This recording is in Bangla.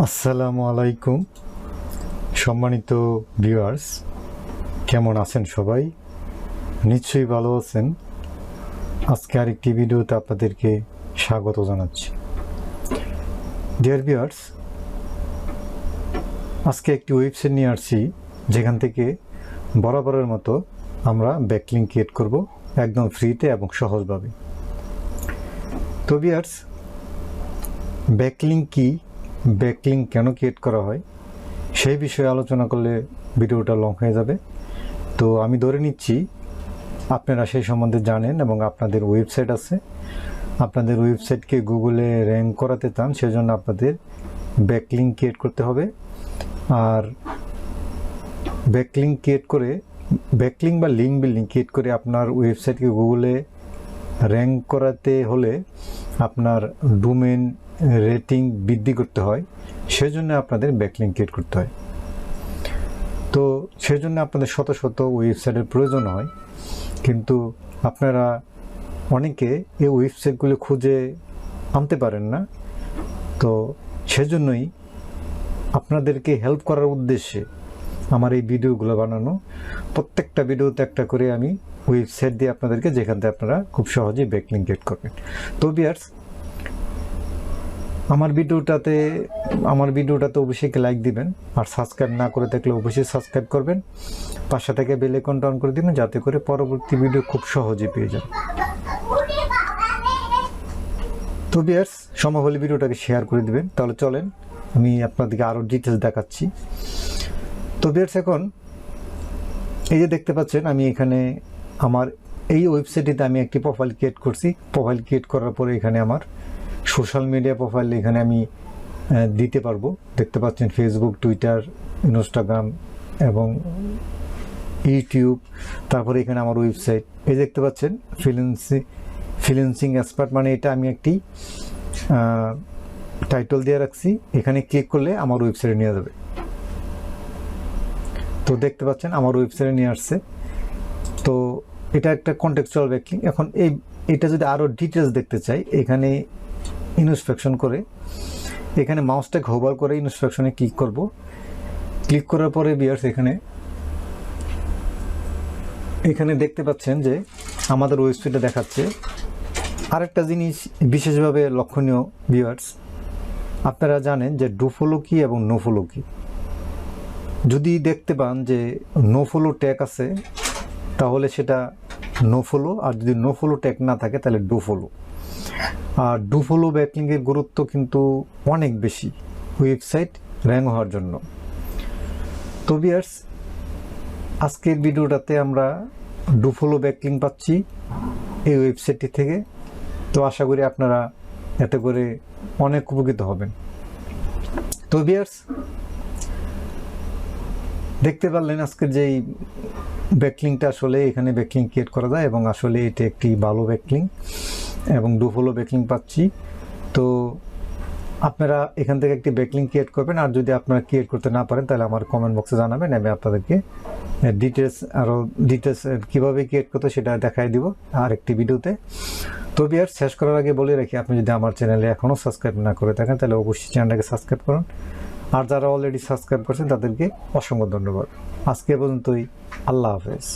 আসসালামু আলাইকুম সম্মানিত ভিউয়ার্স, কেমন আছেন সবাই? নিশ্চয়ই ভালো আছেন। আজকে আরেকটি ভিডিওতে আপনাদেরকে স্বাগত জানাচ্ছি। ডিয়ার ভিউয়ার্স, আজকে একটি ওয়েবসাইট নিয়ে আসছি যেখান থেকে বরাবরের মতো আমরা ব্যাকলিঙ্ক ক্রিয়েট করব একদম ফ্রিতে এবং সহজভাবে। তো ভিউয়ার্স, ব্যাকলিঙ্ক কি, ব্যাকলিঙ্ক কেন ক্রিয়েট করা হয় সেই বিষয়ে আলোচনা করলে ভিডিওটা লং হয়ে যাবে। তো আমি ধরে নিচ্ছি আপনারা সেই সম্বন্ধে জানেন এবং আপনাদের ওয়েবসাইট আছে, আপনাদের ওয়েবসাইটকে গুগলে র্যাঙ্ক করাতে চান, সেজন্য আপনাদের ব্যাকলিঙ্ক ক্রিয়েট করতে হবে। আর ব্যাকলিঙ্ক ক্রিয়েট করে, ব্যাকলিঙ্ক বা লিঙ্ক বিল্ডিং ক্রিয়েট করে আপনার ওয়েবসাইটকে গুগলে র্যাঙ্ক করাতে হলে আপনার ডোমেন রেটিং বৃদ্ধি করতে হয়, সেজন্য আপনাদের ব্যাকলিঙ্ক ক্রিয়েট করতে হয়। তো সেজন্য আপনাদের শত শত ওয়েবসাইটের প্রয়োজন হয়, কিন্তু আপনারা অনেকে এই ওয়েবসাইটগুলো খুঁজে আনতে পারেন না। তো সেজন্যই আপনাদেরকে হেল্প করার উদ্দেশ্যে আমার এই ভিডিওগুলো বানানো। প্রত্যেকটা ভিডিওতে একটা করে আমি ওয়েবসাইট দিয়ে আপনাদেরকে, যেখান থেকে আপনারা খুব সহজেই ব্যাকলিঙ্ক ক্রিয়েট করবেন। তো ভিউয়ার্স, আমার ভিডিওটাতে অবশ্যই লাইক দিবেন, আর সাবস্ক্রাইব না করে থাকলে অবশ্যই সাবস্ক্রাইব করবেন, পাশে থেকে বেল আইকনটা অন করে দিবেন, যাতে করে পরবর্তী ভিডিও খুব সহজে পেয়ে যান। তো ভিউয়ার্স, সম্ভব হলে ভিডিওটাকে শেয়ার করে দিবেন। তাহলে চলেন আমি আপনাদেরকে আরও ডিটেলস দেখাচ্ছি। তো ভিউয়ার্স, এখন এই যে দেখতে পাচ্ছেন, আমি এখানে আমার এই ওয়েবসাইটটিতে আমি একটি প্রোফাইল ক্রিয়েট করছি। প্রোফাইল ক্রিয়েট করার পরে এখানে আমার সোশ্যাল মিডিয়া প্রোফাইল এখানে আমি দিতে পারবো। দেখতে পাচ্ছেন ফেসবুক, টুইটার, ইনস্টাগ্রাম এবং ইউটিউব। তারপরে এখানে আমার ওয়েবসাইট, এই দেখতে পাচ্ছেন ফ্রিল্যান্সিং এক্সপার্ট, মানে এটা আমি একটি টাইটেল দিয়ে রাখছি। এখানে ক্লিক করলে আমার ওয়েবসাইটে নিয়ে যাবে। তো দেখতে পাচ্ছেন আমার ওয়েবসাইটে নিয়ে আসছে। তো এটা একটা কন্টেক্সচুয়াল ব্যাকলিঙ্ক। এখন এটা যদি আরও ডিটেলস দেখতে চাই, এখানে ইনস্পেকশন করে, এখানে মাউসটাকে হোভার করে ইনস্পেকশনে ক্লিক করব। ক্লিক করার পরে ভিউয়ার্স, এখানে দেখতে পাচ্ছেন যে আমাদের ওয়েবসাইটে দেখাচ্ছে। আরেকটা জিনিস বিশেষভাবে লক্ষণীয় ভিউয়ার্স, আপনারা জানেন যে ডু ফলো কি এবং নো ফলো কি। যদি দেখতে পান যে নো ফলো ট্যাগ আছে তাহলে সেটা নো ফলো, আর যদি নো ফলো ট্যাগ না থাকে তাহলে ডু ফলো। আর ডু ফলো ব্যাকলিঙ্কের গুরুত্ব কিন্তু অনেক বেশি ওয়েবসাইট র্যাঙ্ক হওয়ার জন্য। তো ভিউয়ার্স, আজকের ভিডিওটাতে আমরা ডু ফলো ব্যাকলিঙ্ক পাচ্ছি এই ওয়েবসাইটটি থেকে। তো আশা করি আপনারা এতে করে অনেক উপকৃত হবেন। তো ভিউয়ার্স, দেখতে পারলেন আজকের যেই ব্যাকলিঙ্কটা, আসলে এখানে ব্যাকলিঙ্ক ক্রিয়েট করা যায় এবং আসলে এটা একটি ভালো ব্যাকলিঙ্ক এবং ডু ফলো ব্যাকলিঙ্ক পাচ্ছি। তো আপনারা এখান থেকে একটি ব্যাকলিঙ্ক ক্রিয়েট করবেন, আর যদি আপনারা ক্রিয়েট করতে না পারেন তাহলে আমার কমেন্ট বক্সে জানাবেন, আমি আপনাদেরকে ডিটেলস কীভাবে ক্রিয়েট করতে সেটা দেখাই দিব আরেকটি ভিডিওতে। তো ভিউয়ার্স, শেষ করার আগে বলে রাখি, আপনি যদি আমার চ্যানেলে এখনও সাবস্ক্রাইব না করে থাকেন তাহলে অবশ্যই চ্যানেলটাকে সাবস্ক্রাইব করুন, আর যারা অলরেডি সাবস্ক্রাইব করছেন তাদেরকে অসংখ্য ধন্যবাদ। আজকে পর্যন্তই, আল্লাহ হাফেজ।